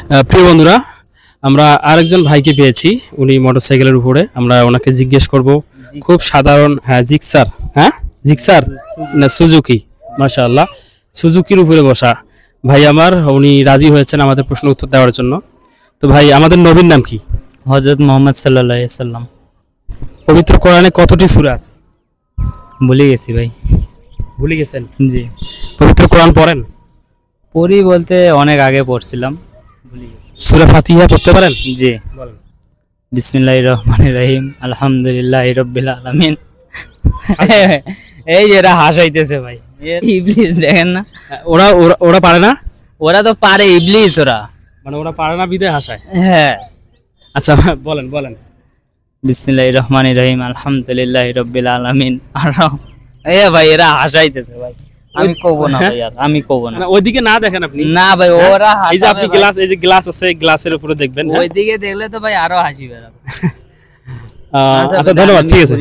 প্রিয় বন্ধুরা, আমরা আরেকজন ভাইকে পেয়েছি। উনি মোটরসাইকেলের উপরে, আমরা ওনাকে জিজ্ঞেস করব। খুব সাধারণ, হ্যাঁ জিক্সার, হ্যাঁ জিক্সার না সুজুকি, মাশাআল্লাহ সুজুকির উপরে বসা ভাই আমার, উনি রাজি হয়েছেন আমাদের প্রশ্ন উত্তর দেওয়ার জন্য। তো ভাই, আমাদের নবীর নাম কি? হযরত মুহাম্মদ সাল্লাল্লাহু আলাইহি সাল্লাম। পবিত্র কোরআনে কতটি সূরা আছে? ভুলে গেছি ভাই। ভুলে গেছেন? জি, পবিত্র কোরআন পড়েন? পড়ি বলতে অনেক আগে পড়ছিলাম, ভুলে গেছি। সূরা ফাতিহা পড়তে পারেন? জি, বলেন। বিসমিল্লাহির রহমানির রহিম, আলহামদুলিল্লাহি রাব্বিল আলামিন। এই যে এরা হাসাইতেছে ভাই, ইবলিস দেখেন না, ওরা ওরা ওরা পারে না? ওরা তো পারে, ইবলিস ওরা, মানে ওরা পারে না বিদায় হাসায়? হ্যাঁ। আচ্ছা বলেন বলেন। বিসমিল্লাহির রহমানির রহিম, আলহামদুলিল্লাহি রাব্বিল আলামিন। আর ভাই এরা হাসাইতেছে ভাই, আমি কব না ভাই, আর আমি কব না। ওইদিকে না দেখেন আপনি। না ভাই, ওরা এই যে আপনি গ্লাস, এই যে গ্লাস আছে, গ্লাসের উপরে দেখবেন। ওইদিকে দেখলে তো ভাই আরো হাসি বেরাবে। আচ্ছা ধন্যবাদ, ঠিক আছে।